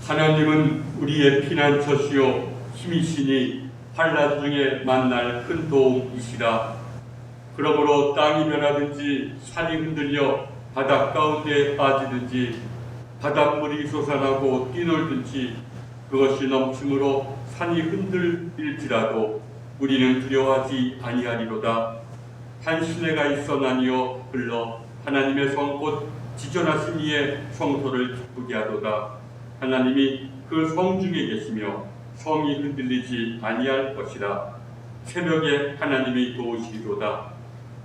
하나님은 우리의 피난처시요 힘이시니 환난 중에 만날 큰 도움이시라. 그러므로 땅이 변하든지 산이 흔들려 바닷 가운데 빠지든지 바닷물이 솟아나고 뛰놀든지 그것이 넘침으로 산이 흔들릴지라도 우리는 두려워하지 아니하리로다. 한 시내가 있어 나뉘어 흘러 하나님의 성 곧 지존하신 이의 성소를 기쁘게 하도다. 하나님이 그 성 중에 계시며 성이 흔들리지 아니할 것이라. 새벽에 하나님이 도우시리로다.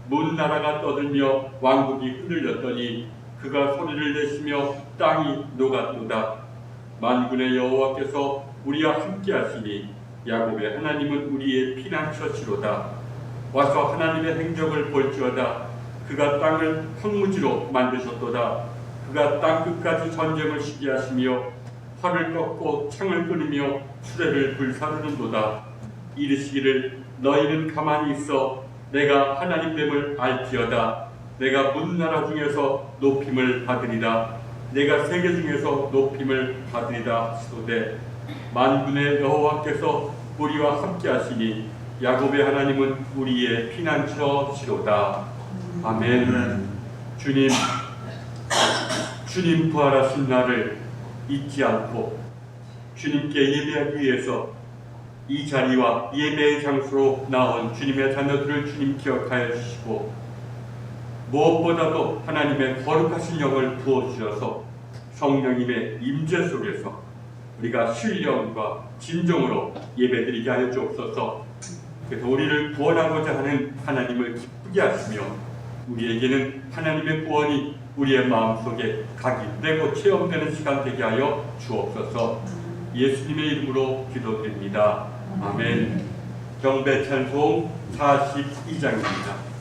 문 나라가 떠들며 왕국이 흔들렸더니 그가 소리를 내시며 땅이 녹았도다. 만군의 여호와께서 우리와 함께 하시니 야곱의 하나님은 우리의 피난처시로다. 와서 하나님의 행적을 볼지어다. 그가 땅을 황무지로 만드셨도다. 그가 땅 끝까지 전쟁을 시게 하시며 활을 꺾고 창을 끊으며 수레를 불사르는도다. 이르시기를 너희는 가만히 있어 내가 하나님됨을 알지어다. 내가 문나라 중에서 높임을 받으리라. 내가 세계 중에서 높임을 받으리라 하시도되 만군의 여호와께서 우리와 함께 하시니 야곱의 하나님은 우리의 피난처시로다. 아멘. 주님 부활하신 날을 잊지 않고 주님께 예배하기 위해서 이 자리와 예배의 장소로 나온 주님의 자녀들을 주님 기억하여 주시고 무엇보다도 하나님의 거룩하신 영을 부어주셔서 성령님의 임재 속에서 우리가 신령과 진정으로 예배드리게 하여 주옵소서. 그래서 우리를 구원하고자 하는 하나님을 기쁘게 하시며 우리에게는 하나님의 구원이 우리의 마음속에 각인되고 체험되는 시간 되게 하여 주옵소서. 예수님의 이름으로 기도드립니다. 아멘. 경배 찬송 42장입니다.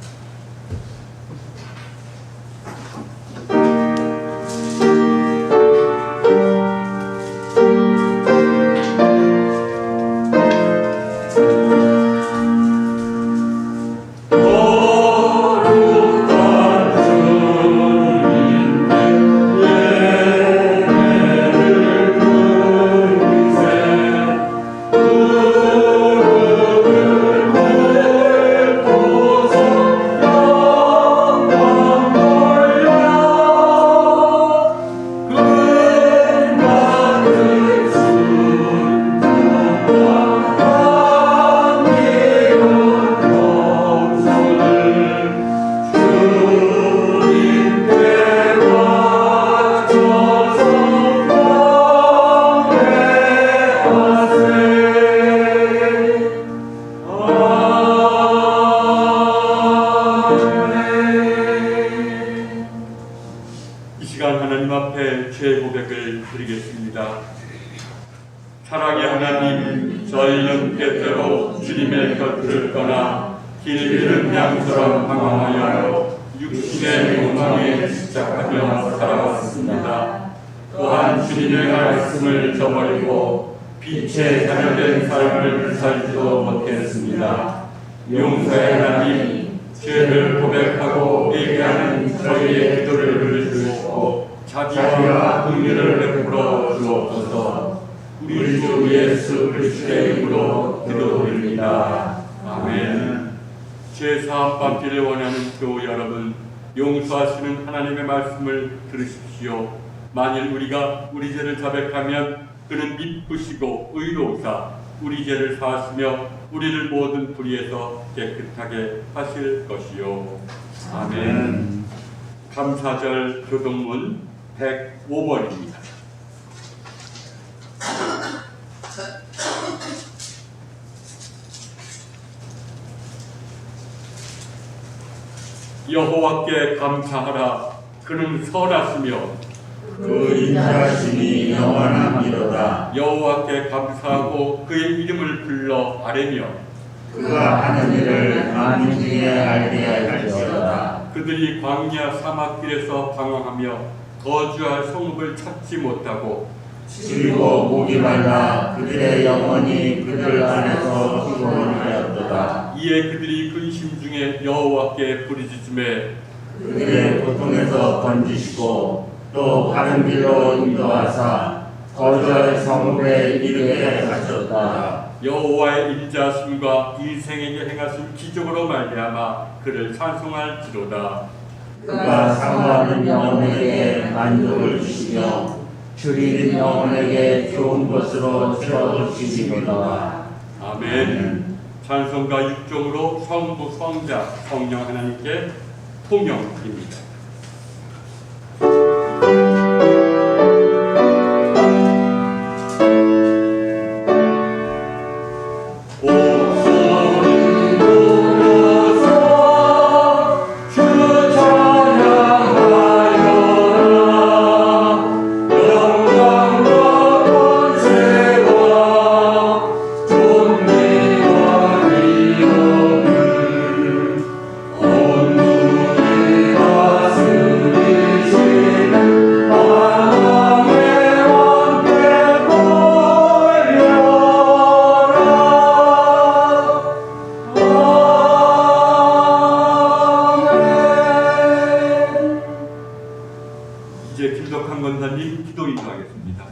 사랑의 하나님, 저희는 때때로 주님의 곁을 떠나 길 잃은 양처럼 방황하여 육신의 욕망에 집착하며 살아왔습니다. 또한 주님의 말씀을 저버리고 빛의 자녀된 삶을 살지도 못했습니다. 용서의 하나님, 죄를 고백하고 회개하는 저희의 기도를 들으시고 자비와 긍휼을 베풀어 주옵소서. 우리 주 예수 그리스도의 이름으로 기도드립니다. 아멘. 죄사함 받기를 원하는 교우 여러분, 용서하시는 하나님의 말씀을 들으십시오. 만일 우리가 우리 죄를 자백하면 그는 미쁘시고 의로우사 우리 죄를 사하시며 우리를 모든 불의에서 깨끗하게 하실 것이요. 아멘. 감사절 교동문 105번입니다. 여호와께 감사하라. 그는 선하시며 그 인자하심이 영원함이로다. 여호와께 감사하고 그의 이름을 불러 아뢰며 그가 하는 일을 만민 중에 알게 할지어다. 그들이 광야 사막길에서 방황하며 거주할 성읍을 찾지 못하고 그리고 목이 말라 그들의 영혼이 그들 안에서 피곤하였도다. 이에 그들이 근심 중에 여호와께 부르짖음에 그들의 고통에서 건지시고 또 바른 길로 인도하사 거절 성읍에 이르게 하셨다. 여호와의 인자심과 일생에게 행하신 기적으로 말미암아 그를 찬송할지로다. 그가 사모하는 영혼에게 만족을 주시며 줄인 영혼에게 좋은 것으로 채워주시리로다. 아멘. 찬송가 6종으로 성부, 성자, 성령 하나님께 통영입니다. 이제 김덕한 권사님 기도 인도하겠습니다.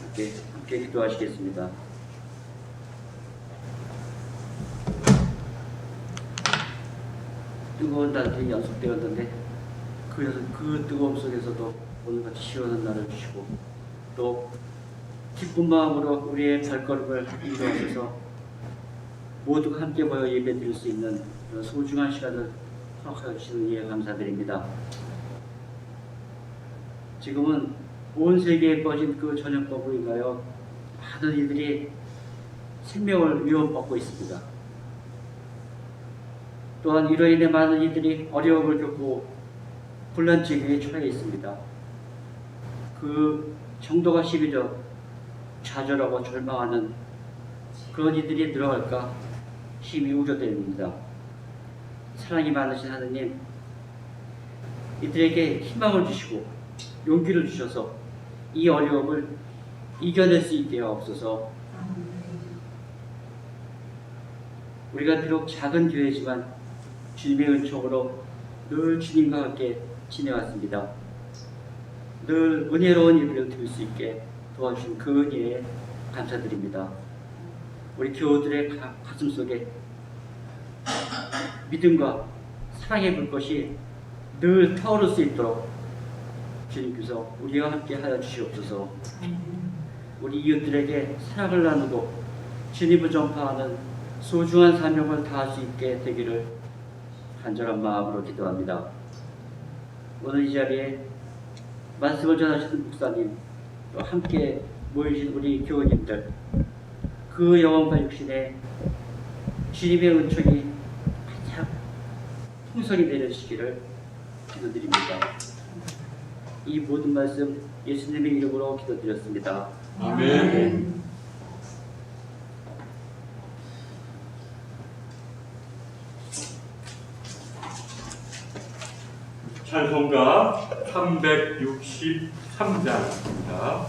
함께 기도하시겠습니다. 뜨거운 날이 연속되었는데 그 뜨거움 속에서도 오늘같이 시원한 날을 주시고 또 기쁜 마음으로 우리의 발걸음을 인도하셔서 모두가 함께 모여 예배드릴 수 있는 그런 소중한 시간을 허락하여 주시는 이에 감사드립니다. 지금은 온 세계에 퍼진 그 전염법으로 인하여 많은 이들이 생명을 위협받고 있습니다. 또한 이로 인해 많은 이들이 어려움을 겪고 곤란지기에 처해 있습니다. 그 정도가 심해져 좌절하고 절망하는 그런 이들이 늘어갈까 힘이 우려됩니다. 사랑이 많으신 하느님, 이들에게 희망을 주시고 용기를 주셔서 이 어려움을 이겨낼 수 있게 하옵소서. 우리가 비록 작은 교회지만 주님의 은총으로 늘 주님과 함께 지내왔습니다. 늘 은혜로운 예배를 드릴 수 있게 도와주신 그 은혜에 감사드립니다. 우리 교우들의 가슴 속에 믿음과 사랑의 불꽃이 늘 타오를 수 있도록 주님께서 우리와 함께 하여 주시옵소서. 우리 이웃들에게 사랑을 나누고 주님을 전파하는 소중한 사명을 다할 수 있게 되기를 간절한 마음으로 기도합니다. 오늘 이 자리에 말씀을 전하시는 목사님, 또 함께 모이신 우리 교우님들, 그 영혼과 육신에 주님의 은총이 가장 풍성히 내려주시기를 기도드립니다. 이 모든 말씀 예수님의 이름으로 기도드렸습니다. 아멘. 찬송가 363장입니다.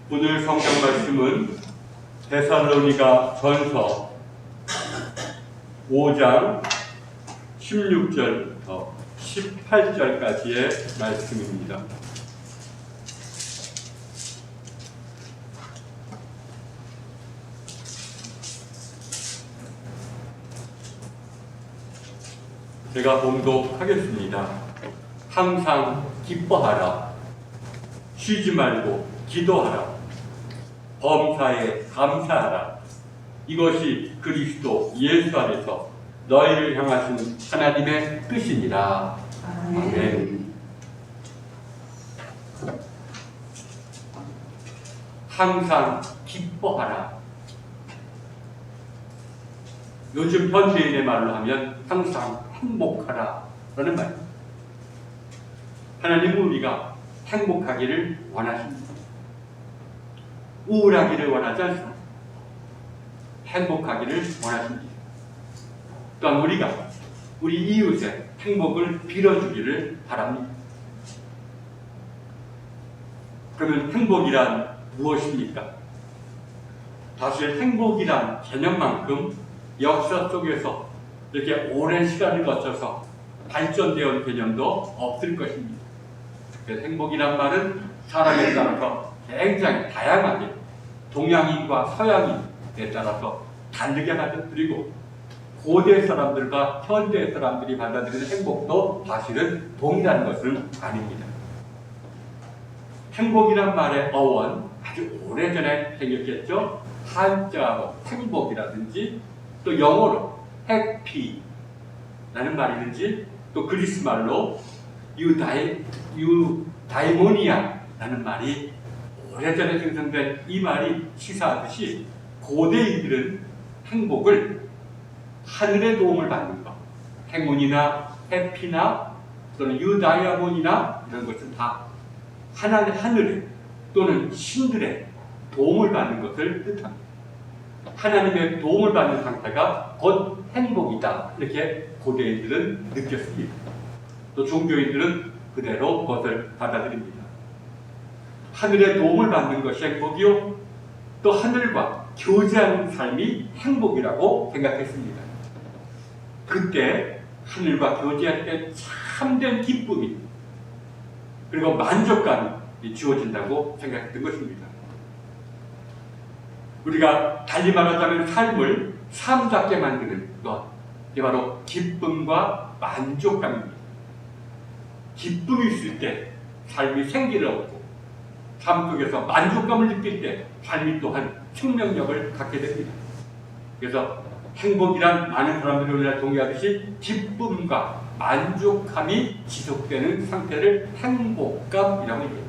오늘 성경 말씀은 데살로니가 전서 5장 16절부터 18절까지의 말씀입니다. 제가 봉독하겠습니다. 항상 기뻐하라. 쉬지 말고 기도하라. 범사에 감사하라. 이것이 그리스도 예수 안에서 너희를 향하신 하나님의 뜻이니라. 아멘. 항상 기뻐하라. 요즘 현대인의 말로 하면 항상 행복하라 라는 말입니다. 하나님은 우리가 행복하기를 원하십니다. 우울하기를 원하지 않습니다. 행복하기를 원하십니다. 또한 우리가 우리 이웃의 행복을 빌어주기를 바랍니다. 그러면 행복이란 무엇입니까? 사실 행복이란 개념만큼 역사 속에서 이렇게 오랜 시간을 거쳐서 발전되어 온 개념도 없을 것입니다. 그래서 행복이란 말은 사람에 따라서 굉장히 다양하게 동양인과 서양인에 따라서 다르게 받아들이고 고대 사람들과 현대 사람들이 받아들이는 행복도 사실은 동일한 것은 아닙니다. 행복이란 말의 어원 아주 오래전에 생겼겠죠. 한자로 행복이라든지 또 영어로 해피라는 말이든지 또 그리스 말로 유다이모니아라는 말이 오래전에 생성된 이 말이 시사하듯이 고대인들은 행복을 하늘의 도움을 받는 것, 행운이나 해피나 또는 유다이아몬이나 이런 것은 다 하늘의 또는 신들의 도움을 받는 것을 뜻합니다. 하나님의 도움을 받는 상태가 곧 행복이다. 이렇게 고대인들은 느꼈습니다. 또 종교인들은 그대로 그것을 받아들입니다. 하늘의 도움을 받는 것이 행복이요. 또 하늘과 교제하는 삶이 행복이라고 생각했습니다. 그때 하늘과 교제할 때 참된 기쁨이 그리고 만족감이 주어진다고 생각했던 것입니다. 우리가 달리 말하자면 삶을 삶답게 만드는 것, 이게 바로 기쁨과 만족감입니다. 기쁨이 있을 때 삶이 생기를 얻고 삶 속에서 만족감을 느낄 때 삶이 또한 생명력을 갖게 됩니다. 그래서 행복이란 많은 사람들이 오늘날 동의하듯이 기쁨과 만족감이 지속되는 상태를 행복감이라고 얘기합니다.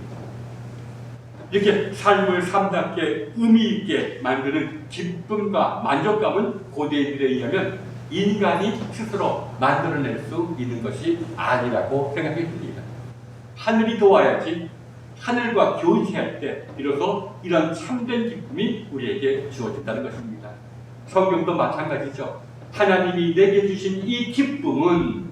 이렇게 삶을 삶답게 의미 있게 만드는 기쁨과 만족감은 고대인들에 의하면 인간이 스스로 만들어낼 수 있는 것이 아니라고 생각했습니다. 하늘이 도와야지 하늘과 교제할 때 비로소 이런 참된 기쁨이 우리에게 주어진다는 것입니다. 성경도 마찬가지죠. 하나님이 내게 주신 이 기쁨은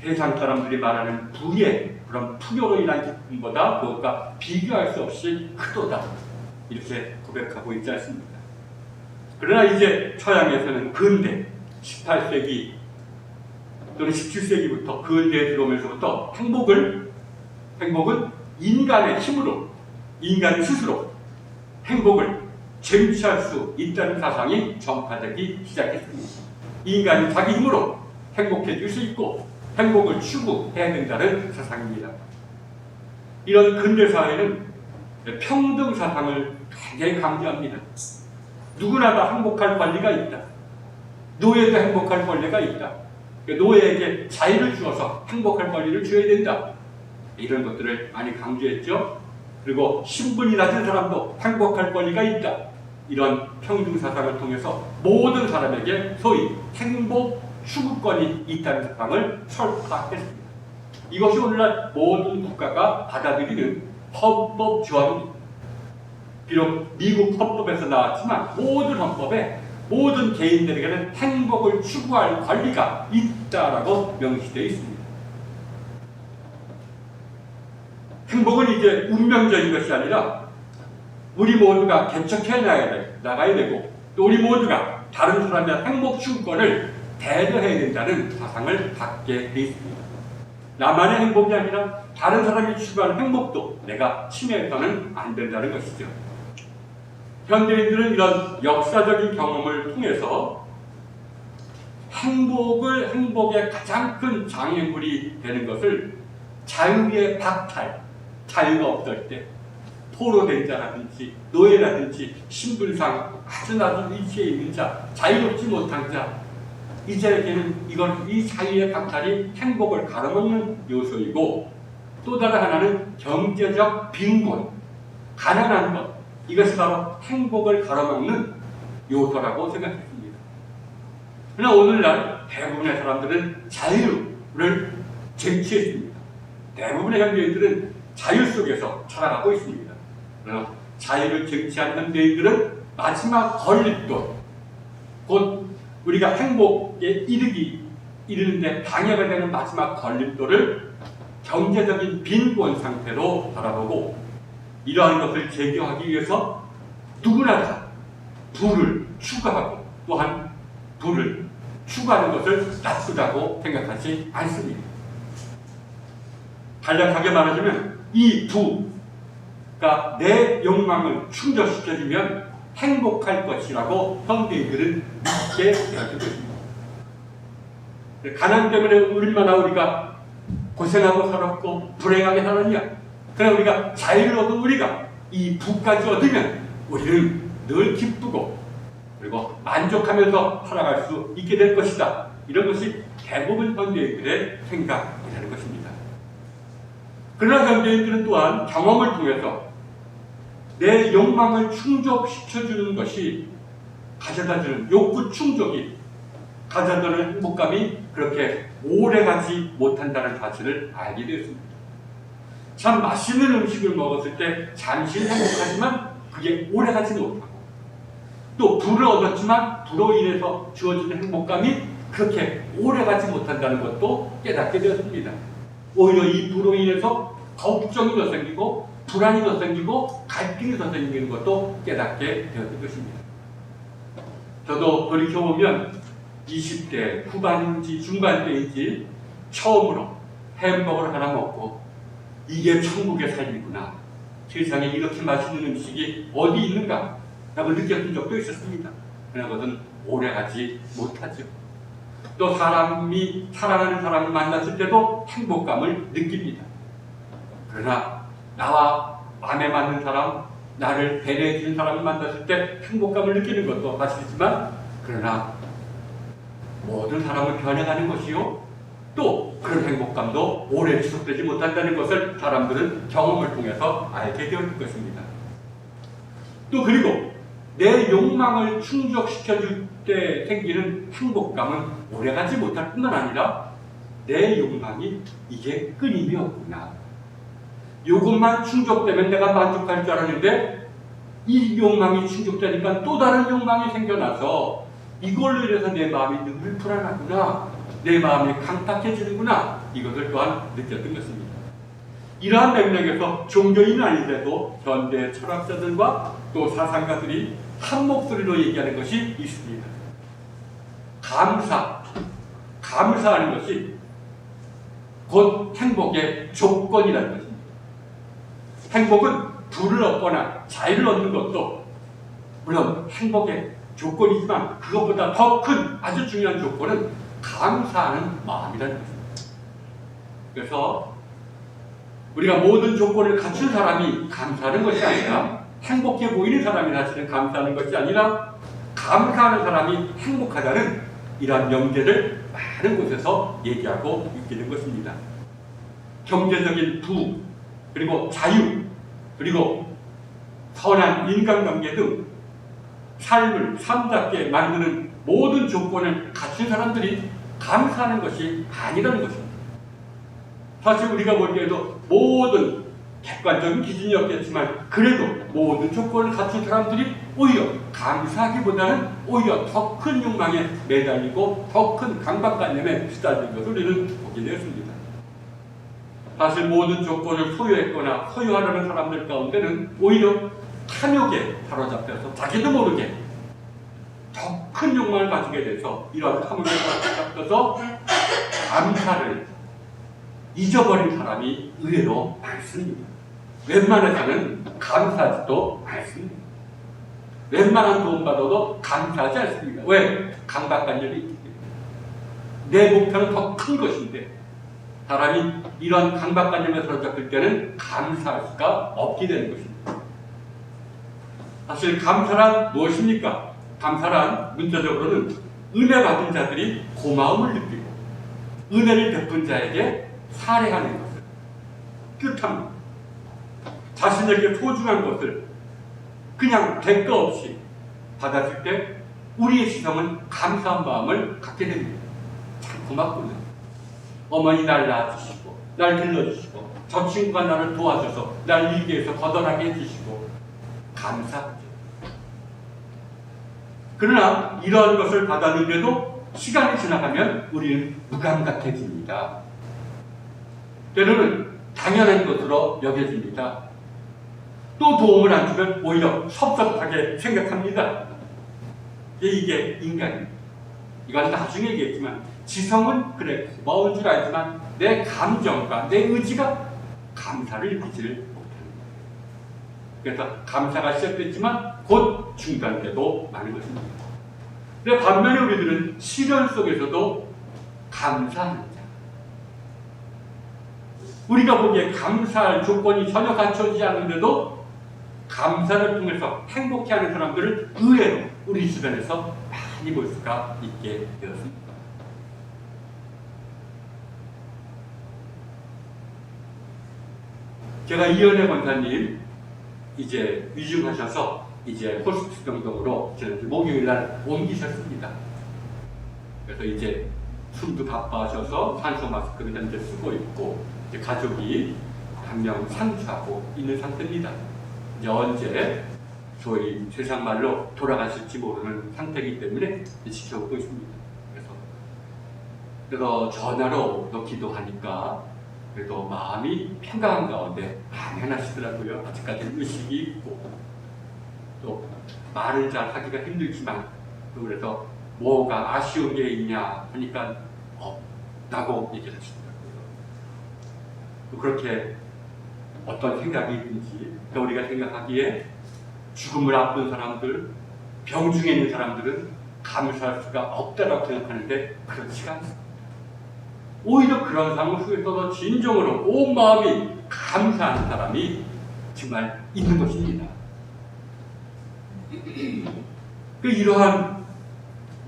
세상 사람들이 말하는 부의 그런 풍요로 인한 기쁨보다 그것과 비교할 수 없이 크도다. 이렇게 고백하고 있지 않습니까? 그러나 이제 서양에서는 근대 18세기 또는 17세기부터 근대에 들어오면서부터 행복은 인간의 힘으로 인간 스스로 행복을 쟁취할 수 있다는 사상이 전파되기 시작했습니다. 인간이 자기 힘으로 행복해질 수 있고 행복을 추구해야 된다는 사상입니다. 이런 근대 사회는 평등 사상을 굉장히 강조합니다. 누구나 다 행복할 권리가 있다. 노예도 행복할 권리가 있다. 노예에게 자유를 주어서 행복할 권리를 줘야 된다. 이런 것들을 많이 강조했죠. 그리고 신분이 낮은 사람도 행복할 권리가 있다. 이런 평등 사상을 통해서 모든 사람에게 소위 행복 추구권이 있다는 사상을 설파했습니다. 이것이 오늘날 모든 국가가 받아들이는 헌법 조항입니다. 비록 미국 헌법에서 나왔지만 모든 헌법에 모든 개인들에게는 행복을 추구할 권리가 있다라고 명시되어 있습니다. 행복은 이제 운명적인 것이 아니라 우리 모두가 개척해 나가야 되고 또 우리 모두가 다른 사람의 행복 추구권을 배려해야 된다는 사상을 갖게 되어 있습니다. 나만의 행복이 아니라 다른 사람이 추구하는 행복도 내가 침해해서는 안 된다는 것이죠. 현대인들은 이런 역사적인 경험을 통해서 행복의 가장 큰 장애물이 되는 것을 자유의 박탈, 자유가 없을 때 포로된자라든지 노예라든지 신분상 아주 낮은 위치에 있는 자, 자유롭지 못한 자, 이제에게는 이 자유의 박탈이 행복을 가로막는 요소이고, 또 다른 하나는 경제적 빈곤, 가난한 것, 이것이 바로 행복을 가로막는 요소라고 생각했습니다. 그러나 오늘날 대부분의 사람들은 자유를 쟁취했습니다. 대부분의 현대인들은 자유 속에서 살아가고 있습니다. 그러나 자유를 쟁취한 현대인들은 마지막 걸림돌, 곧 우리가 행복에 이르는데 방해가 되는 마지막 걸림돌을 경제적인 빈곤 상태로 바라보고, 이러한 것을 제거하기 위해서 누구나 다 부를 추구하고 또한 부를 추구하는 것을 나쁘다고 생각하지 않습니다. 간략하게 말하자면 이 부가 내 욕망을 충족시켜주면 행복할 것이라고 현대인들은 믿게 되었던 것입니다. 가난 때문에 얼마나 우리가 고생하고 살았고 불행하게 살았냐. 그러나 우리가 자유를 얻은 우리가 이 부까지 얻으면 우리는 늘 기쁘고 그리고 만족하면서 살아갈 수 있게 될 것이다. 이런 것이 대부분 현대인들의 생각이라는 것입니다. 그러나 현대인들은 또한 경험을 통해서 내 욕망을 충족시켜주는 것이 가져다주는 욕구 충족이 가져다주는 행복감이 그렇게 오래가지 못한다는 사실을 알게 되었습니다. 참 맛있는 음식을 먹었을 때 잠시 행복하지만 그게 오래가지 못하고, 또 부를 얻었지만 부로 인해서 주어지는 행복감이 그렇게 오래가지 못한다는 것도 깨닫게 되었습니다. 오히려 이 부로 인해서 걱정이 더 생기고 불안이 더 생기고 갈등이 더 생기는 것도 깨닫게 되었던 것입니다. 저도 돌이켜보면 20대 후반인지 중반대인지 처음으로 햄버거를 하나 먹고 이게 천국의 삶이구나, 세상에 이렇게 맛있는 음식이 어디 있는가 라고 느꼈던 적도 있었습니다. 그러나 그것은 오래가지 못하죠. 또 사람이 사랑하는 사람을 만났을 때도 행복감을 느낍니다. 그러나 나와 마음에 맞는 사람, 나를 배려해 주는 사람을 만났을 때 행복감을 느끼는 것도 사실이지만, 그러나 모든 사람을 변해가는 것이요, 또 그런 행복감도 오래 지속되지 못한다는 것을 사람들은 경험을 통해서 알게 되었을 것입니다. 또 그리고 내 욕망을 충족시켜줄 때 생기는 행복감은 오래가지 못할 뿐만 아니라 내 욕망이 이게 끊임이 없구나, 이것만 충족되면 내가 만족할 줄 알았는데 이 욕망이 충족되니까 또 다른 욕망이 생겨나서 이걸로 인해서 내 마음이 늘 불안하구나, 내 마음이 강팍해지는구나, 이것을 또한 느꼈던 것입니다. 이러한 맥락에서 종교인 아니더라도 현대 철학자들과 또 사상가들이 한 목소리로 얘기하는 것이 있습니다. 감사하는 것이 곧 행복의 조건이라는 것입니다. 행복은 부를 얻거나 자유를 얻는 것도 물론 행복의 조건이지만 그것보다 더 큰 아주 중요한 조건은 감사하는 마음이라는 것입니다. 그래서 우리가 모든 조건을 갖춘 사람이 감사하는 것이 아니라, 행복해 보이는 사람이 사실은 감사하는 것이 아니라 감사하는 사람이 행복하다는 이러한 명제를 많은 곳에서 얘기하고 있게 된 것입니다. 경제적인 부, 그리고 자유, 그리고 선한 인간관계 등 삶을 삶답게 만드는 모든 조건을 갖춘 사람들이 감사하는 것이 아니라는 것입니다. 사실 우리가 보기에도 모든 객관적인 기준이 없겠지만 그래도 모든 조건을 갖춘 사람들이 오히려 감사하기보다는 오히려 더 큰 욕망에 매달리고 더 큰 강박관념에 시달리는 것을 우리는 보게 되었습니다. 사실 모든 조건을 소유했거나 소유하려는 사람들 가운데는 오히려 탐욕에 사로잡혀서 자기도 모르게 더 큰 욕망을 가지게 돼서 이러한 탐욕에 사로잡혀서 감사를 잊어버린 사람이 의외로 많습니다. 웬만해서는 감사하지도 않습니다. 웬만한 도움 받아도 감사하지 않습니다. 왜? 강박관념이 있기 때문에. 내 목표는 더 큰 것인데 사람이 이런 강박관념에 사로잡힐 때는 감사할 수가 없게 되는 것입니다. 사실 감사란 무엇입니까? 감사란 문자적으로는 은혜 받은 자들이 고마움을 느끼고 은혜를 베푼 자에게 살해하는 것을 뜻합니다. 자신에게 소중한 것을 그냥 대가 없이 받았을 때 우리의 시선은 감사한 마음을 갖게 됩니다. 참 고맙구나. 어머니 날 낳아주시고 날 길러주시고 저 친구가 나를 도와줘서 날 일기에서 거덜하게 해주시고 감사하죠. 그러나 이러한 것을 받았는데도 시간이 지나가면 우리는 무감각해집니다. 때로는 당연한 것으로 여겨집니다. 또 도움을 안 주면 오히려 섭섭하게 생각합니다. 이게 인간입니다. 이건 나중에 얘기했지만 지성은 그래 고마운 줄 알지만 내 감정과 내 의지가 감사를 느끼지를 못합니다. 그래서 감사가 시작됐지만 곧 중단돼도 많은 것입니다. 근데 반면에 우리들은 시련 속에서도 감사하는 자, 우리가 보기에 감사할 조건이 전혀 갖춰지지 않는데도 감사를 통해서 행복해하는 사람들을 의외로 우리 주변에서 많이 볼 수가 있게 되었습니다. 제가 이현애 권사님 이제 위중하셔서 이제 호스피스 병동으로 지난주 목요일날 옮기셨습니다. 그래서 이제 숨도 바빠하셔서 산소 마스크를 현재 쓰고 있고 이제 가족이 한 명 상주하고 있는 상태입니다. 이제 언제 저희 세상 말로 돌아가실지 모르는 상태이기 때문에 지켜보고 있습니다. 그래서 전화로 또 기도하니까 그래도 마음이 평강한 가운데 안해하시더라고요. 아직까지는 의식이 있고 또 말을 잘 하기가 힘들지만 또 그래서 뭐가 아쉬운 게 있냐 하니까 없다고 얘기를 하시더라고요. 또 그렇게 어떤 생각이 있는지 우리가 생각하기에 죽음을 앞둔 사람들, 병 중에 있는 사람들은 감사할 수가 없다고 생각하는데 그렇지가 않습니다. 오히려 그런 상황 속에서도 진정으로 온 마음이 감사하는 사람이 정말 있는 것입니다. 이러한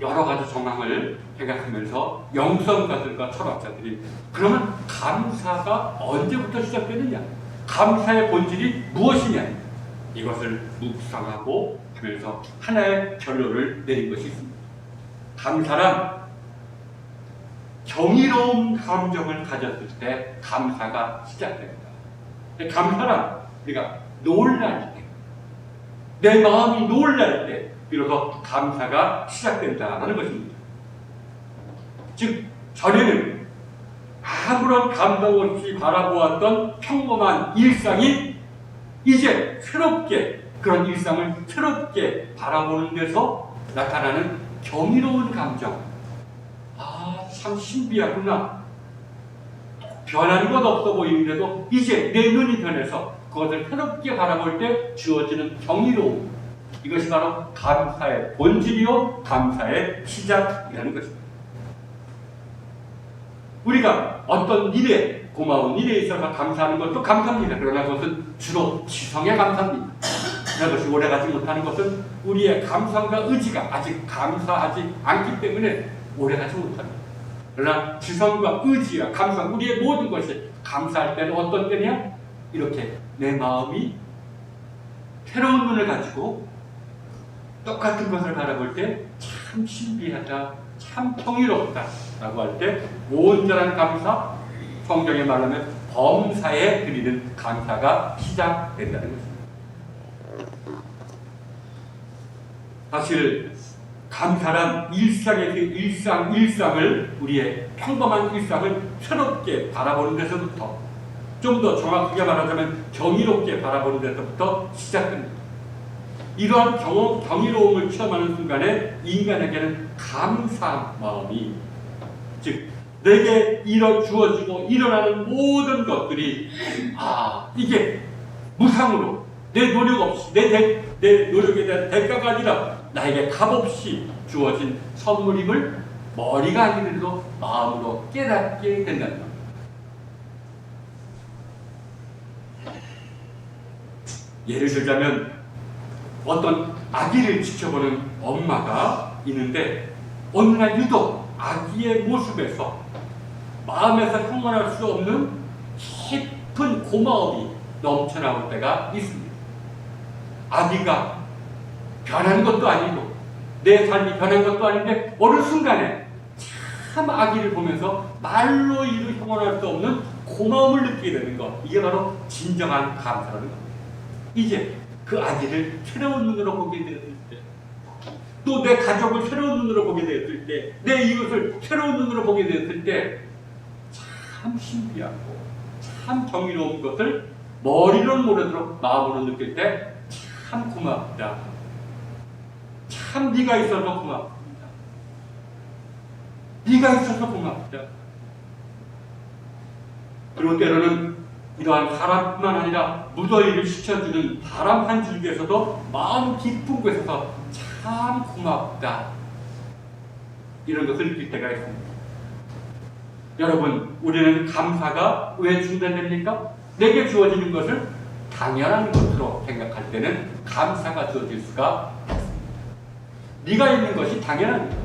여러 가지 정황을 생각하면서 영성가들과 철학자들이 그러면 감사가 언제부터 시작되느냐? 감사의 본질이 무엇이냐? 이것을 묵상하고 하면서 하나의 결론을 내린 것이 있습니다. 감사란 경이로운 감정을 가졌을 때 감사가 시작됩니다. 감사란 우리가 놀랄 때, 내 마음이 놀랄 때 비로소 감사가 시작된다는 것입니다. 즉 전에는 아무런 감동 없이 바라보았던 평범한 일상이 이제 새롭게 그런 일상을 새롭게 바라보는 데서 나타나는 경이로운 감정. 참 신비하구나. 변한 것 없어 보이는데도 이제 내 눈이 변해서 그것을 새롭게 바라볼 때 주어지는 경이로움. 이것이 바로 감사의 본질이요 감사의 시작이라는 것입니다. 우리가 어떤 일에 고마운 일에 있어서 감사하는 것도 감사합니다. 그러나 그것은 주로 지성의 감사입니다. 그것이 오래가지 못하는 것은 우리의 감성과 의지가 아직 감사하지 않기 때문에 오래가지 못합니다. 그러나 지성과 의지와 감성, 우리의 모든 것이 감사할 때는 어떤 때냐? 이렇게 내 마음이 새로운 눈을 가지고 똑같은 것을 바라볼 때 참 신비하다, 참 평이롭다 라고 할 때 온전한 감사, 성경에 말하면 범사에 드리는 감사가 시작된다는 것입니다. 사실 감사란 일상을 우리의 평범한 일상을 새롭게 바라보는 데서부터 좀 더 정확하게 말하자면 경이롭게 바라보는 데서부터 시작됩니다. 이러한 경이로움을 체험하는 순간에 인간에게는 감사한 마음이 즉 내게 주어지고 일어나는 모든 것들이 이게 무상으로 내 노력 없이 내 노력에 대한 대가가 아니라 나에게 값없이 주어진 선물임을 머리가 아니더라도 마음으로 깨닫게 된다는 겁니다. 예를 들자면 어떤 아기를 지켜보는 엄마가 있는데 어느 날 유독 아기의 모습에서 마음에서 형언할 수 없는 깊은 고마움이 넘쳐나올 때가 있습니다. 아기가 변한 것도 아니고 내 삶이 변한 것도 아닌데 어느 순간에 참 아기를 보면서 말로 이루 형언할 수 없는 고마움을 느끼게 되는 것, 이게 바로 진정한 감사라는 겁니다. 이제 그 아기를 새로운 눈으로 보게 되었을 때, 또 내 가족을 새로운 눈으로 보게 되었을 때, 내 이웃을 새로운 눈으로 보게 되었을 때 참 신비하고 참 정의로운 것을 머리로는 모르도록 마음으로 느낄 때 참 고맙다. 참 네가 있어서 고맙다. 네가 있어서 고맙다. 그리고 때로는 이러한 사람뿐만 아니라 무더위를 식혀주는 바람 한 줄기에서도 마음 깊은 곳에서 참 고맙다. 이런 것을 느낄 때가 있습니다. 여러분, 우리는 감사가 왜 중단됩니까? 내게 주어지는 것을 당연한 것으로 생각할 때는 감사가 주어질 수가 없습니다. 네가 있는 것이 당연한 거예요.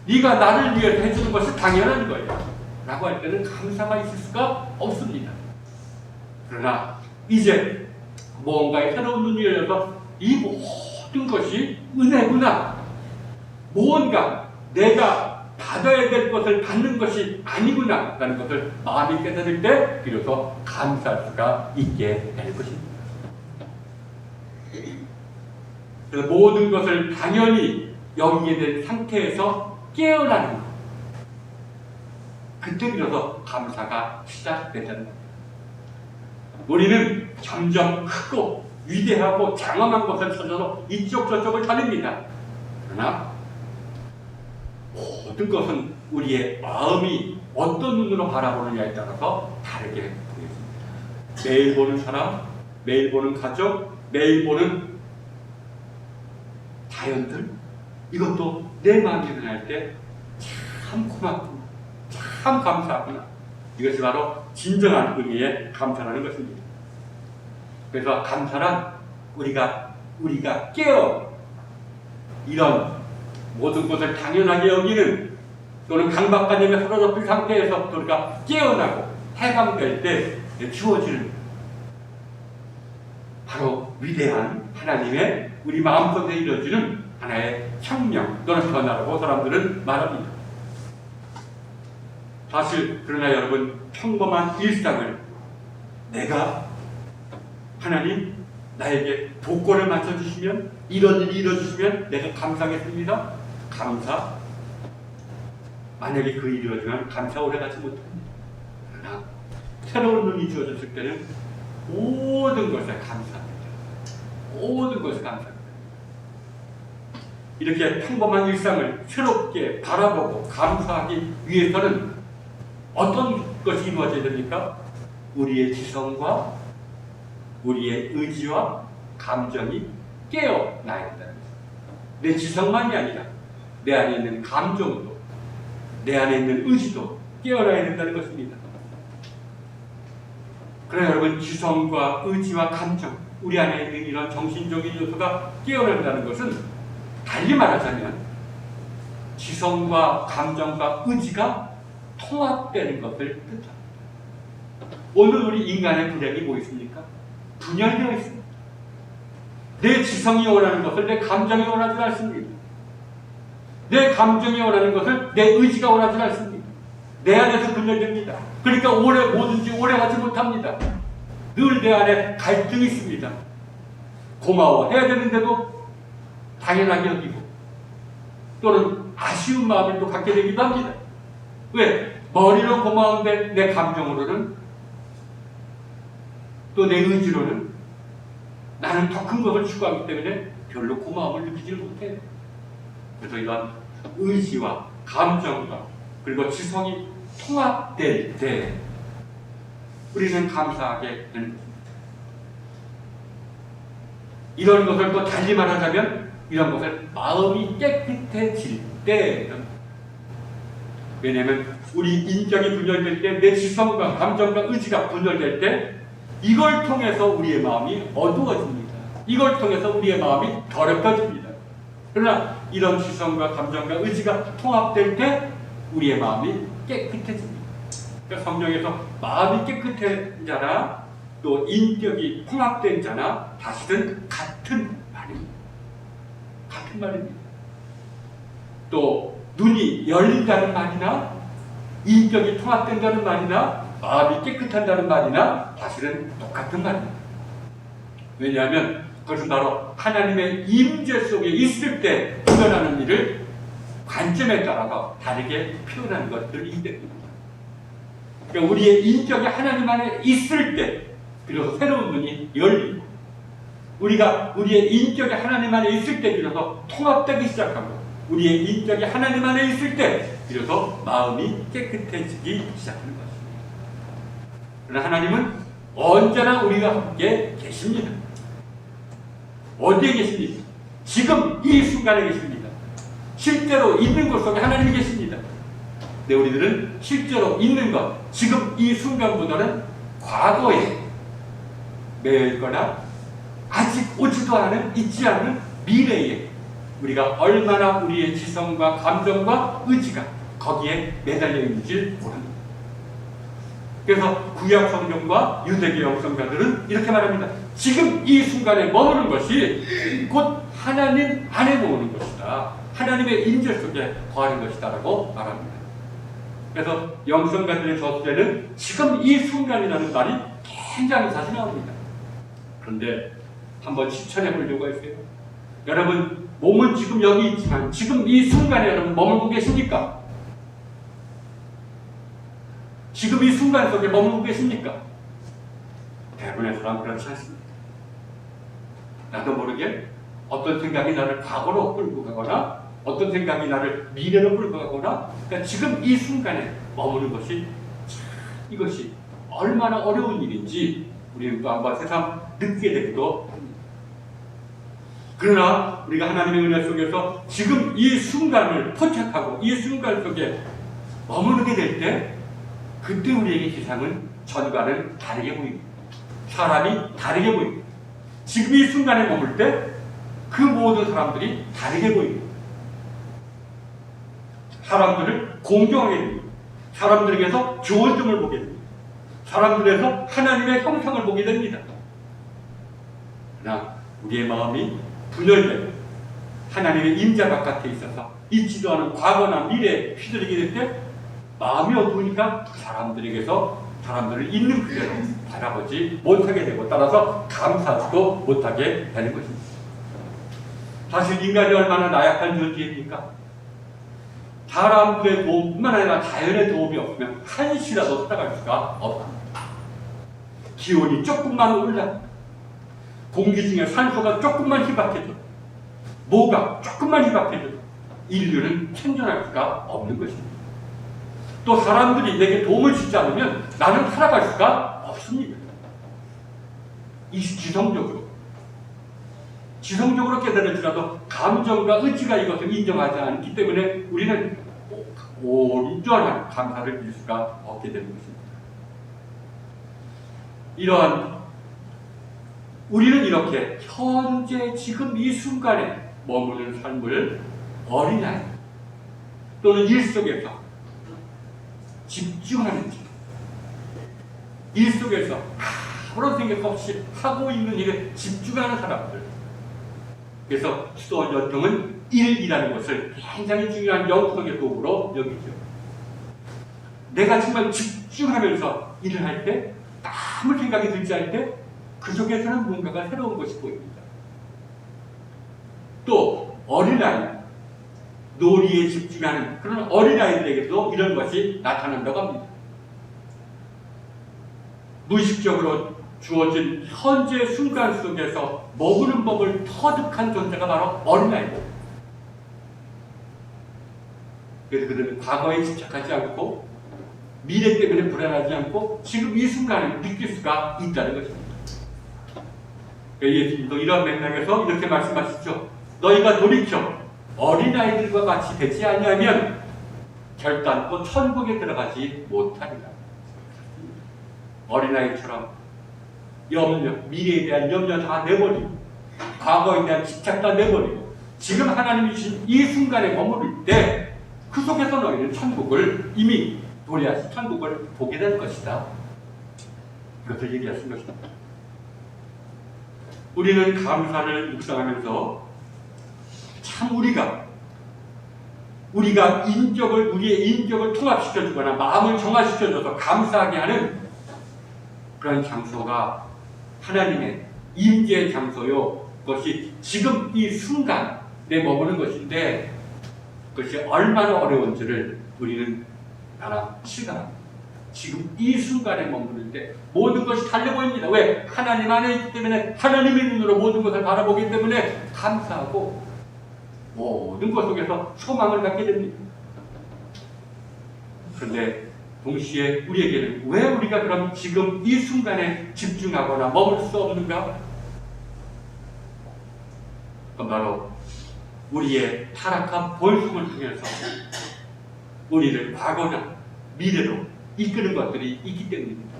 네가 나를 위해 해주는 것이 당연한 거예요. 라고 할 때는 감사가 있을 수가 없습니다. 그러나 이제 뭔가의 새로운 눈이 열려서 이 모든 것이 은혜구나, 뭔가 내가 받아야 될 것을 받는 것이 아니구나 라는 것을 마음이 깨달을 때 비로소 감사할 수가 있게 될 것입니다. 그래서 모든 것을 당연히 여기게 된 상태에서 깨어나는 것, 그때 비로소 감사가 시작된다는 겁니다. 우리는 점점 크고 위대하고 장엄한 것을 찾아서 이쪽 저쪽을 다닙니다. 그러나 모든 것은 우리의 마음이 어떤 눈으로 바라보느냐에 따라서 다르게 보여집니다. 매일 보는 사람, 매일 보는 가족, 매일 보는 자연들, 이것도 내 마음이 일어날 때 참 고맙구나, 참 감사하구나. 이것이 바로 진정한 의미의 감사라는 것입니다. 그래서 감사란 우리가 깨어 이런 모든 것을 당연하게 여기는, 또는 강박관념에 사로잡힌 상태에서 우리가 깨어나고 해방될 때 주어지는 바로 위대한 하나님의 우리 마음속에 이루어지는 하나의 혁명 또는 변화라고 사람들은 말합니다. 사실 그러나 여러분, 평범한 일상을 내가 하나님 나에게 복권을 맞춰주시면, 이런 일이 이루어주시면 내가 감사하겠습니다. 감사. 만약에 그 일이 이루어지면 감사 오래가지 못합니다. 그러나 새로운 눈이 주어졌을 때는 모든 것에 감사합니다. 모든 것에 감사합니다. 이렇게 평범한 일상을 새롭게 바라보고 감사하기 위해서는 어떤 것이 이루어져야 됩니까? 우리의 지성과 우리의 의지와 감정이 깨어나야 된다는 것입니다. 내 지성만이 아니라 내 안에 있는 감정도, 내 안에 있는 의지도 깨어나야 된다는 것입니다. 그러나 여러분, 지성과 의지와 감정, 우리 안에 있는 이런 정신적인 요소가 깨어난다는 것은 달리 말하자면 지성과 감정과 의지가 통합되는 것을 뜻합니다. 오늘 우리 인간의 분량이 뭐 있습니까? 분열되어 있습니다. 내 지성이 원하는 것을 내 감정이 원하지 않습니다. 내 감정이 원하는 것을 내 의지가 원하지 않습니다. 내 안에서 분열됩니다. 그러니까 뭐든지 오래 하지 못합니다. 늘 내 안에 갈등이 있습니다. 고마워해야 되는데도 당연하게 여기고, 또는 아쉬운 마음을 또 갖게 되기도 합니다. 왜? 머리로 고마운데 내 감정으로는, 또 내 의지로는 나는 더 큰 것을 추구하기 때문에 별로 고마움을 느끼지를 못해요. 그래서 이런 의지와 감정과 그리고 지성이 통합될 때 우리는 감사하게 되는 것입니다. 이런 것을 또 달리 말하자면 이런 것을 마음이 깨끗해질 때 왜냐하면 우리 인격이 분열될 때, 내 지성과 감정과 의지가 분열될 때 이걸 통해서 우리의 마음이 어두워집니다. 이걸 통해서 우리의 마음이 더럽혀집니다. 그러나 이런 지성과 감정과 의지가 통합될 때 우리의 마음이 깨끗해집니다. 그러니까 성경에서 마음이 깨끗한 자나 또 인격이 통합된 자나 사실은 같은 말입니다. 같은 말입니다. 또 눈이 열린다는 말이나 인격이 통합된다는 말이나 마음이 깨끗한다는 말이나 사실은 똑같은 말입니다. 왜냐하면 그것은 바로 하나님의 임재 속에 있을 때 표현하는 일을 관점에 따라서 다르게 표현하는 것들이기 때문입니다. 그러니까 우리의 인격이 하나님 안에 있을 때 비로소 새로운 눈이 열리고, 우리가 우리의 인격이 하나님 안에 있을 때 비로소 통합되기 시작하고, 우리의 인격이 하나님 안에 있을 때 비로소 마음이 깨끗해지기 시작하는 것입니다. 그러나 하나님은 언제나 우리와 함께 계십니다. 어디에 계십니까? 지금 이 순간에 계십니다. 실제로 있는 곳 속에 하나님이 계십니다. 근데 우리들은 실제로 있는 것, 지금 이 순간보다는 과거에 매여 있거나 아직 오지도 않은, 있지 않은 미래에 우리가 얼마나 우리의 지성과 감정과 의지가 거기에 매달려 있는지 모릅니다. 그래서 구약 성경과 유대교 영성가들은 이렇게 말합니다. 지금 이 순간에 머무는 것이 곧 하나님 안에 머무는 것이다. 하나님의 임재 속에 거하는 것이다 라고 말합니다. 그래서 영성가들의 저술에는 지금 이 순간이라는 말이 굉장히 자주 나옵니다. 그런데 한번 실천해 보려고 했어요. 여러분, 몸은 지금 여기 있지만 지금 이 순간에 여러분 머물고 계십니까? 지금 이 순간 속에 머물고 계십니까? 대부분의 사람은 그렇지 않습니다. 나도 모르게 어떤 생각이 나를 과거로 끌고 가거나 어떤 생각이 나를 미래로 끌고 가거나, 그러니까 지금 이 순간에 머무는 것이 이것이 얼마나 어려운 일인지 우리는 또 한번 새삼 느끼게 되기도 합니다. 그러나 우리가 하나님의 은혜 속에서 지금 이 순간을 포착하고 이 순간 속에 머무르게 될 때 그때 우리에게 세상은 전과는 다르게 보입니다. 사람이 다르게 보입니다. 지금 이 순간에 머물 때 그 모든 사람들이 다르게 보입니다. 사람들을 공경하게 됩니다. 사람들에게서 좋은 점을 보게 됩니다. 사람들에서 하나님의 형상을 보게 됩니다. 그러나 우리의 마음이 분열되고 하나님의 임재 바깥에 있어서 있지도 않은 과거나 미래에 휘둘리게 될 때 마음이 어두우니까 사람들에게서 사람들을 있는 그대로 바라보지 못하게 되고, 따라서 감사하지도 못하게 되는 것입니다. 사실 인간이 얼마나 나약한 존재입니까? 사람들의 도움뿐만 아니라 자연의 도움이 없으면 한시라도 살아갈 수가 없습니다. 기온이 조금만 올라, 공기 중에 산소가 조금만 희박해져, 뭐가 조금만 희박해져 인류는 생존할 수가 없는 것입니다. 또 사람들이 내게 도움을 주지 않으면 나는 살아갈 수가 없습니다. 이 지성적으로 깨달을지라도 감정과 의지가 이것을 인정하지 않기 때문에 우리는 온전한 감사를 드릴 수가 없게 되는 것입니다. 우리는 이렇게 현재 지금 이 순간에 머무는 삶을 어린아이 또는 일 속에서 집중하는 일, 일 속에서 아무런 생각 없이 하고 있는 일에 집중하는 사람들. 그래서 수도 전통은 일이라는 것을 굉장히 중요한 영성의 도구로 여기죠. 내가 정말 집중하면서 일을 할 때, 아무 생각이 들지 않을 때 그 속에서는 뭔가가 새로운 것이 보입니다. 또 어린아이, 놀이에 집중하는 그런 어린아이들에게도 이런 것이 나타난다고 합니다. 무의식적으로 주어진 현재 순간 속에서 머무는 법을 터득한 존재가 바로 어린아이입니다. 그래서 그들은 과거에 집착하지 않고 미래 때문에 불안하지 않고 지금 이 순간을 느낄 수가 있다는 것입니다. 예수님도 이런 맥락에서 이렇게 말씀하시죠. 너희가 돌이켜 어린아이들과 같이 되지 아니하면 결단코 천국에 들어가지 못하리라. 어린아이처럼 염려, 미래에 대한 염려 다 내버리고 과거에 대한 집착 다 내버리고 지금 하나님이 주신 이 순간에 머무를 때 그 속에서 너희는 천국을 이미 도래하신 천국을 보게 될 것이다. 이것을 얘기하신 것이다. 우리는 감사를 묵상하면서 참 우리가 우리의 인격을 통합시켜주거나 마음을 정화시켜줘서 감사하게 하는 그런 장소가 하나님의 임재의 장소요. 그것이 지금 이 순간에 머무는 것인데 그것이 얼마나 어려운지를 우리는 하나 실감합니다. 지금 이 순간에 머무를 때 모든 것이 달려 보입니다. 왜? 하나님 안에 있기 때문에 하나님의 눈으로 모든 것을 바라보기 때문에 감사하고 모든 것 속에서 소망을 갖게 됩니다. 그런데 동시에 우리에게는 왜 우리가 그럼 지금 이 순간에 집중하거나 머물 수 없는가? 그건 바로 우리의 타락한 본성을 통해서 우리를 과거나 미래로 이끄는 것들이 있기 때문입니다.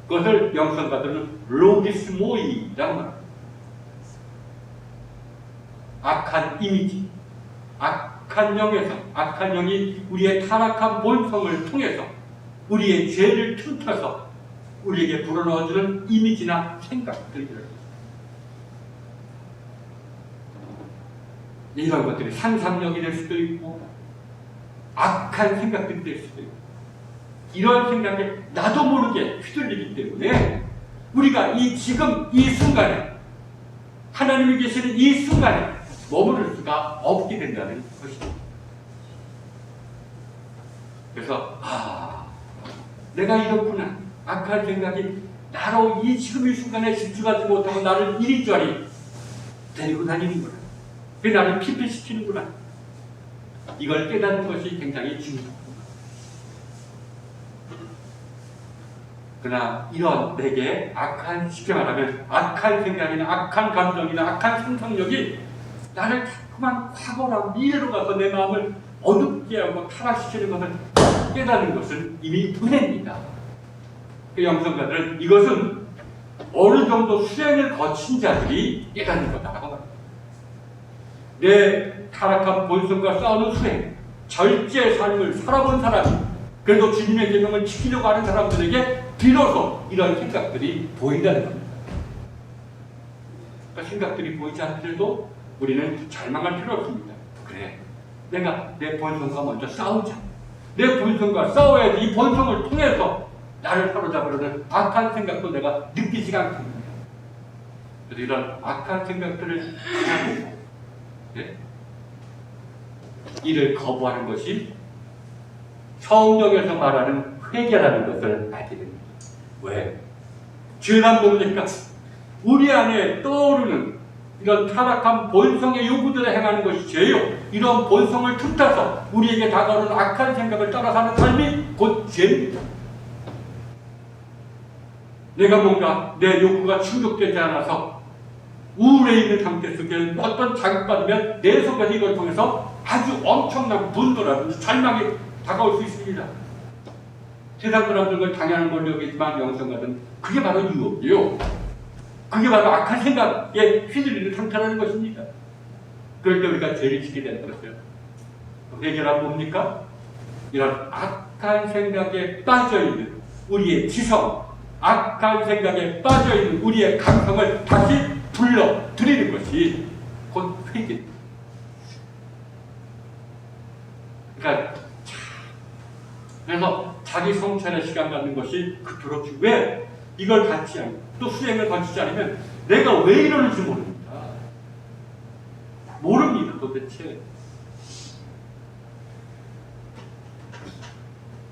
그것을 영성가들은 로기스모이라고 말합니다. 악한 이미지, 악한 영이 우리의 타락한 본성을 통해서 우리의 죄를 틈타서 우리에게 불어넣어주는 이미지나 생각들이라고. 이런 것들이 상상력이 될 수도 있고 악한 생각들이 될 수도 있고 이런 생각에 나도 모르게 휘둘리기 때문에 우리가 지금 이 순간에 하나님이 계시는 이 순간에 머무를 수가 없게 된다는 것이죠. 그래서 내가 이렇구나. 악한 생각이 나로 지금 이 순간에 집중하지 못하고 나를 이리저리 데리고 다니는구나. 그게 나를 피폐시키는구나. 이걸 깨닫는 것이 굉장히 중요합니다. 그러나 이런 내게 쉽게 말하면 악한 생각이나 악한 감정이나 악한 상상력이 나를 자꾸만 과거나 미래로 가서 내 마음을 어둡게 하고 타락시키는 것을 깨닫는 것은 이미 은혜입니다. 그 영성가들은 이것은 어느 정도 수행을 거친 자들이 깨닫는 거다라고 말합니다. 내 타락한 본성과 싸우는 수행, 절제 삶을 살아본 사람이 그래도 주님의 계명을 지키려고 하는 사람들에게 비로소 이런 생각들이 보인다는 겁니다. 그러니까 생각들이 보이지 않더라도 우리는 절망할 필요 없습니다. 그래, 내가 내 본성과 먼저 싸우자. 내 본성과 싸워야지 이 본성을 통해서 나를 사로잡으려는 악한 생각도 내가 느끼지 않습니다. 그래서 이런 악한 생각들을 가지고 이를 거부하는 것이 성경에서 말하는 회개라는 것을 알게 됩니다. 왜? 죄란 뭡니까? 우리 안에 떠오르는 이런 타락한 본성의 요구들에 행하는 것이 죄요. 이런 본성을 틈타서 우리에게 다가오는 악한 생각을 따라 사는 삶이 곧 죄입니다. 내가 뭔가 내 욕구가 충족되지 않아서 우울해 있는 상태 속에 어떤 자극받으면 내 속에서 이걸 통해서 아주 엄청난 분노라든지 절망이 다가올 수 있습니다. 세상 사람들은 당연한 걸로 여기지만 영성가는 그게 바로 유혹이에요. 그게 바로 악한 생각에 휘둘리는 상태라는 것입니다. 그럴 때 우리가 죄를 짓게 되는 것이에요. 회개란 뭡니까? 이런 악한 생각에 빠져있는 우리의 지성, 악한 생각에 빠져있는 우리의 감성을 다시 불러들이는 것이 곧 회개입니다. 그러니까 그래서 자기 성찰의 시간 갖는 것이 그토록 왜 이걸 갖지 않고 또 수행을 거치지 않으면 내가 왜 이러는지 모릅니다 도대체.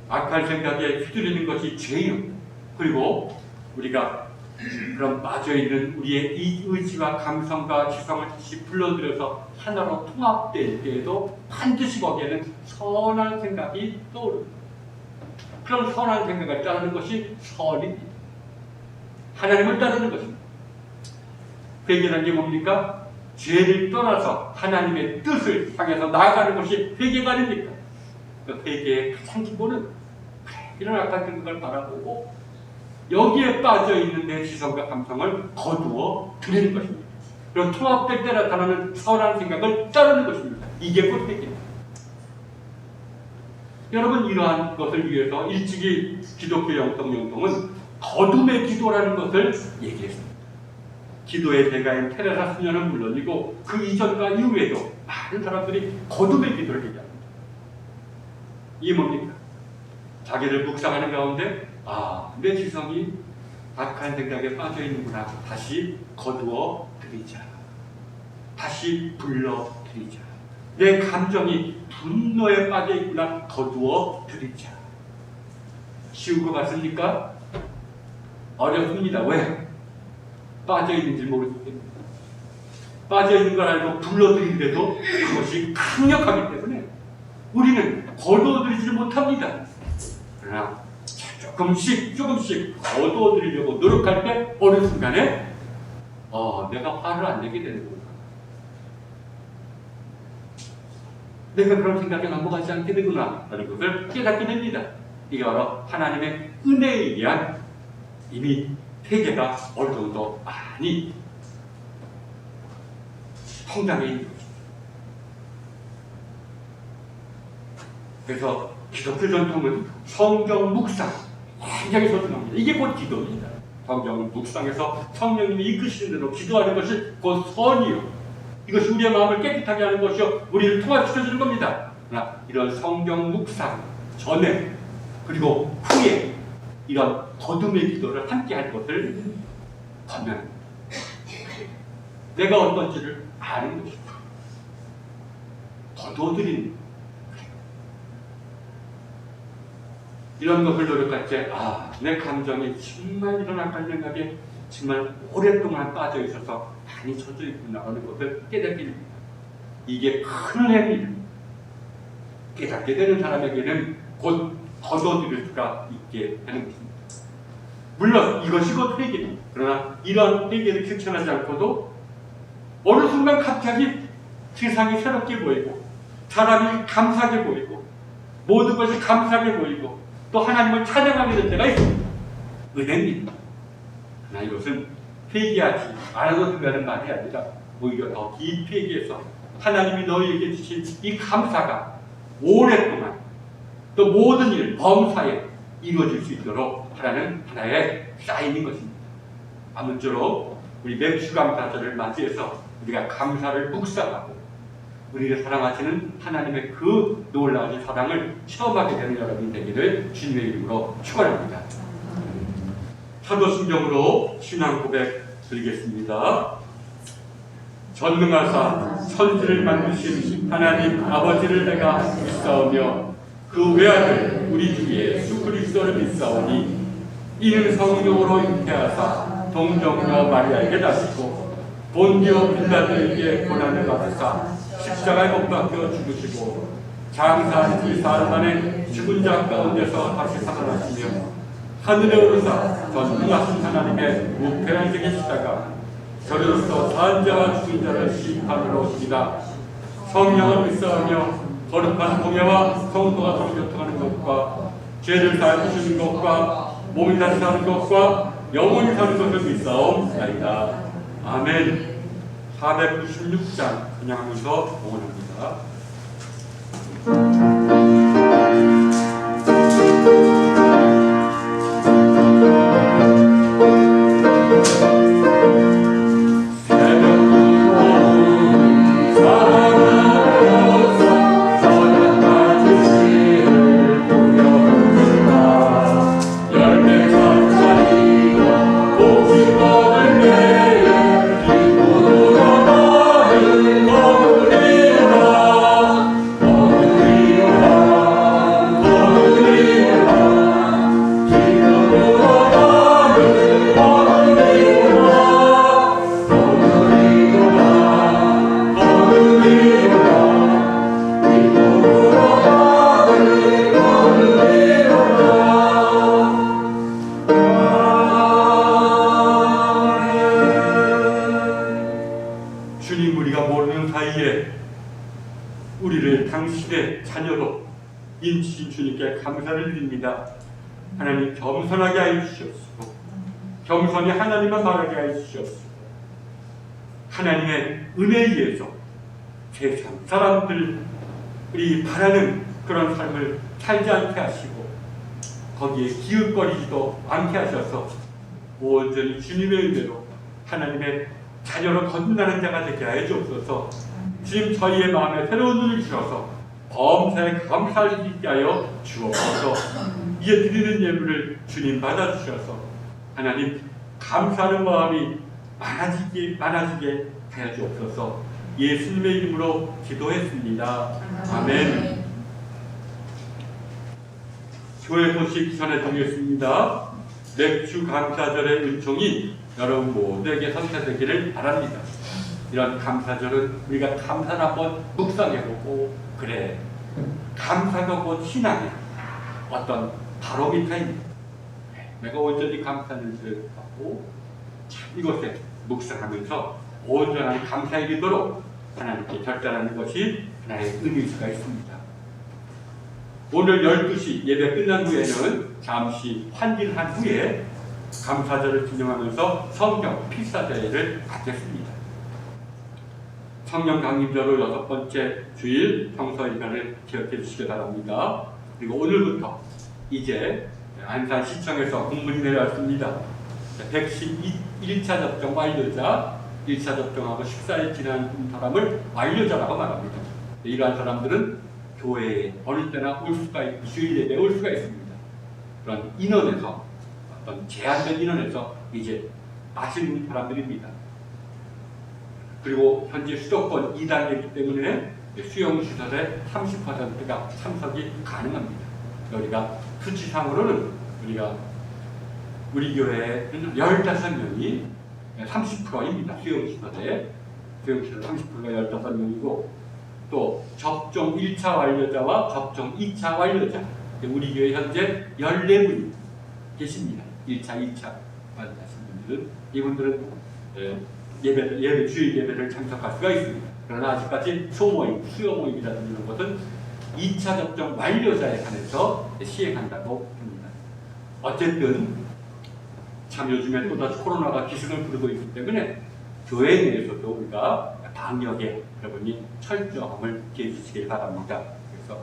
악한 생각에 휘둘리는 것이 죄요. 그리고 우리가 그런 빠져있는 우리의 이 의지와 감성과 지성을 다시 불러들여서 하나로 통합될 때에도 반드시 거기에는 선한 생각이 떠오릅니다. 그런 선한 생각을 따르는 것이 선입니다. 하나님을 따르는 것입니다. 회개라는 게 뭡니까? 죄를 떠나서 하나님의 뜻을 향해서 나아가는 것이 회개가 아닙니까? 그 회개의 가장 기본은 이런 악한 걸 바라보고 여기에 빠져있는 내 지성과 감성을 거두어 드리는 것입니다. 그리고 통합될 때 나타나는 선한 생각을 따르는 것입니다. 이게 곧 회개입니다. 여러분, 이러한 것을 위해서 일찍이 기독교 영성운동은 거둠의 기도라는 것을 얘기했습니다. 기도의 대가인 테레사 수녀는 물론이고 그 이전과 이후에도 많은 사람들이 거둠의 기도를 얘기합니다. 이게 뭡니까? 자기를 묵상하는 가운데 내 지성이 악한 생각에 빠져 있는구나. 다시 거두어 드리자. 다시 불러 드리자. 내 감정이 분노에 빠져 있구나. 거두어 드리자. 쉬운 것 같습니까? 어렵습니다. 왜? 빠져 있는지 모르기 때문에. 빠져 있는 걸 알고 불러드리는데도 그것이 강력하기 때문에 우리는 거두어드리지 못합니다. 그러나 조금씩 거두어드리려고 노력할 때 어느 순간에 내가 화를 안 내게 되는구나. 내가 그런 생각에 넘어가지 않게 되구나 라는 것을 깨닫게 됩니다. 이게 바로 하나님의 은혜에 의한 이미 회개가 어느 정도 많이 성장해 있는 것입니다. 그래서 기독교 전통은 성경 묵상 굉장히 소중합니다. 이게 곧 기도입니다. 성경 묵상에서 성령님이 이끄시는 대로 기도하는 것이 곧 선이요. 이것이 우리의 마음을 깨끗하게 하는 것이요. 우리를 통합시켜주는 겁니다. 그러나 이런 성경 묵상 전에 그리고 후에 이런 거둠의 기도를 함께 할 것을 권면합니다. 내가 어떤지를 아는 것입니다. 거두어드리는 이런 것을 노력할 때 내 감정이 정말 이런 악한 생각에 정말 오랫동안 빠져 있어서 많이 젖어 있구나 하는 것을 깨닫게 됩니다. 이게 큰 은혜입니다. 깨닫게 되는 사람에게는 곧 거둬들일 수가 있게 되는 것입니다. 물론 이것이 곧 회개입니다. 그러나 이런 회개를 실천하지 않고도 어느 순간 갑자기 세상이 새롭게 보이고 사람이 감사하게 보이고 모든 것이 감사하게 보이고 또 하나님을 찬양하게 될 때가 있습니다. 은혜입니다. 그러나 이것은 회개하지 않아도 된다는 말이 아니라 오히려 더 깊이 회개해서 하나님이 너희에게 주신 이 감사가 오랫동안 또 모든 일, 범사에 이루어질 수 있도록 하라는 하나의 사인인 것입니다. 아무쪼록 우리 맥주감사절을 맞이해서 우리가 감사를 묵상하고 우리를 사랑하시는 하나님의 그 놀라운 사랑을 체험하게 되는 여러분이 되기를 주님의 이름으로 축원합니다. 사도신경으로 신앙 고백 드리겠습니다. 전능하사 천지를 만드신 하나님 아버지를 내가 믿사오며 그 외아들 우리 주 예수 그리스도를 믿사오니 이는 성령으로 잉태하사 동정녀 마리아에게 나시고 본디오 빌라도에게 고난을 받으사 십자가에 못 박혀 죽으시고 장사한 지 사흘 만에 죽은 자 가운데서 다시 살아나시며 하늘에 오르사 전능하신 하나님의 우편에 계시다가 저리로서 산 자와 죽은 자를 심판으로 오시리라. 성령을 믿사오며 거룩한 공예와 성도가 서로 교통하는 것과 죄를 사하시는 것과 몸이 다시 사는 것과 영원히 사는 것을 믿사옵나이다. 아멘. 496장 그냥하면서 응원합니다. 주님, 우리가 모르는 사이에 우리를 당신의 자녀로 인치신 주님께 감사를 드립니다. 하나님 겸손하게 하여 주시옵시고 겸손히 하나님만 바라게 하여 주시옵시고 하나님의 은혜에 의해서 세상 사람들이 바라는 그런 삶을 살지 않게 하시고 거기에 기웃거리지도 않게 하셔서 온전히 주님의 은혜로 하나님의 자녀로 거듭나는 자가 되게 하여 주옵소서. 주님 저희의 마음에 새로운 눈을 주셔서 범사에 감사할 수 있게 하여 주옵소서. 이에 드리는 예물을 주님 받아주셔서 하나님 감사하는 마음이 많아지게 하여 주옵소서. 예수님의 이름으로 기도했습니다. 아멘. 교회 소식 전해드리겠습니다. 맥주 감사절의 은총이 여러분 모두에게 선택되기를 바랍니다. 이런 감사절은 우리가 감사를 한번 묵상해보고 그래 감사가 곧 신앙의 어떤 바로미터입니다. 내가 온전히 감사를 받고 이것에 묵상하면서 온전한 감사의 기도로 하나님께 절단하는 것이 하나의 의미가 있습니다. 오늘 12시 예배 끝난 후에는 잠시 환기한 후에 감사절을 기념하면서 성경 필사대회를 갖겠습니다. 성령 강림절로 6번째 주일 성서일간을 기억해 주시기 바랍니다. 그리고 오늘부터 이제 안산시청에서 공문이 내려왔습니다. 111차 접종 완료자, 1차 접종하고 14일 지난 사람을 완료자라고 말합니다. 이러한 사람들은 교회에 어느 때나 올 수가 있고 주일 예배에 올 수가 있습니다. 그런 인원에서 어떤 제한된 인원에서 이제 빠진 사람들입니다. 그리고 현재 수도권 2단계이기 때문에 수용시설의 30%가 참석이 가능합니다. 우리가 수치상으로는 우리 교회에는 15명이 30%입니다. 수용시설에 30%가 15명이고 또 접종 1차 완료자와 접종 2차 완료자 우리 교회 현재 14분이 계십니다. 1차, 2차 완료하신 분들은 이분들은 예배, 주일 예배를 참석할 수가 있습니다. 그러나 아직까지 소모임, 수요 모임이라든지 이런 것은 2차 접종 완료자에 관해서 시행한다고 합니다. 어쨌든 참 요즘에 또다시 코로나가 기승을 부르고 있기 때문에 교회 내에서도 우리가 방역에 여러분이 철저함을 기해 주시길 바랍니다. 그래서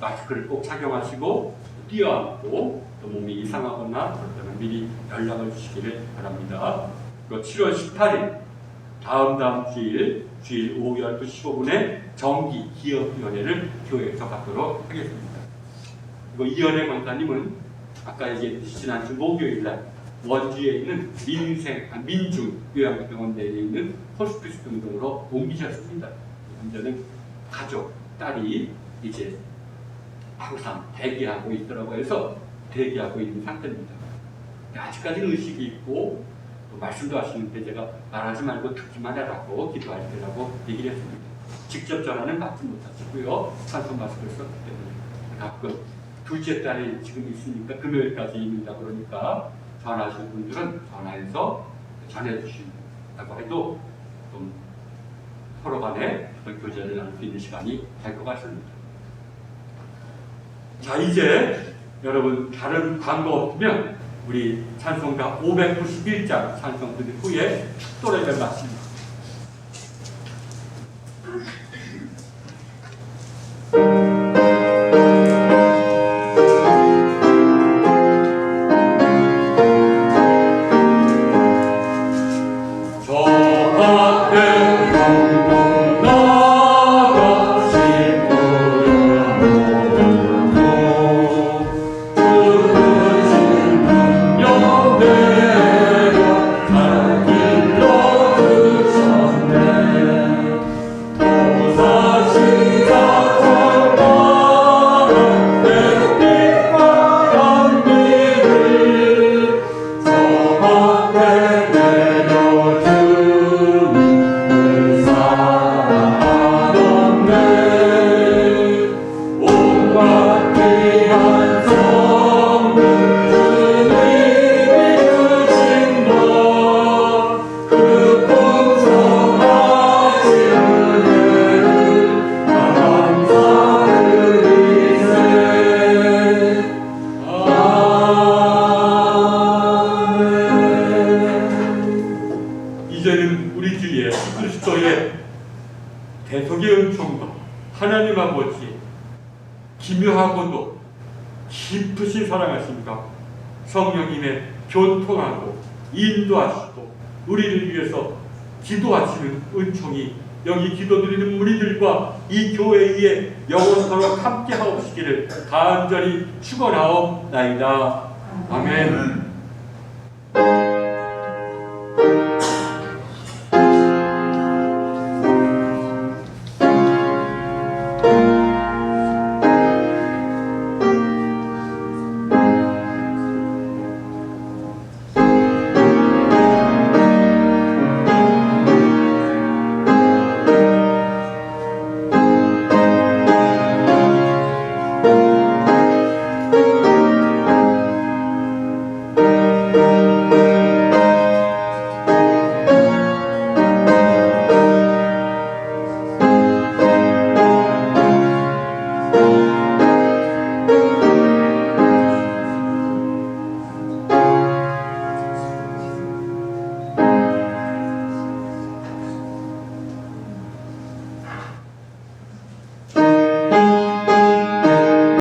마스크를 꼭 착용하시고 뛰어앉고 또 몸이 이상하거나 그렇다면 미리 연락을 주시기를 바랍니다. 그리고 7월 18일 다음 주일 오후 12시 15분에 정기 기업위원회를 교회에서 갖도록 하겠습니다. 그리고 이현애 강사님은 아까 얘기했듯이 지난주 목요일날 원주에 있는 민중 요양병원 내에 있는 호스피스 등등으로 옮기셨습니다. 현재는 가족, 딸이 이제 항상 대기하고 있더라고 해서 대기하고 있는 상태입니다. 아직까지는 의식이 있고 또 말씀도 하시는데 제가 말하지 말고 듣기만 해라고 기도할 때라고 얘기를 했습니다. 직접 전화는 받지 못하시고요. 산소 마스크를 썼기 때문에 가끔 둘째 딸이 지금 있으니까 금요일까지 있는다 그러니까 전화하시는 분들은 전화해서 전해주신다고 해도 좀 서로 간에 어떤 교제를 나눌 수 있는 시간이 될 것 같습니다. 자, 이제 여러분 다른 광고 없으면 우리 찬송가 591장 찬송 드린 후에 축도례를 마칩니다. 그 이제는 우리 주 예수 그리스도의 대속의 은총과 하나님 아버지 기묘하고도 깊으신 사랑하심과 성령님의 교통하고 인도하시고 우리를 위해서 기도하시는 은총이 여기 기도드리는 우리들과 이 교회에 영원토록 함께 하옵시기를 간절히 축원하옵나이다. 아멘.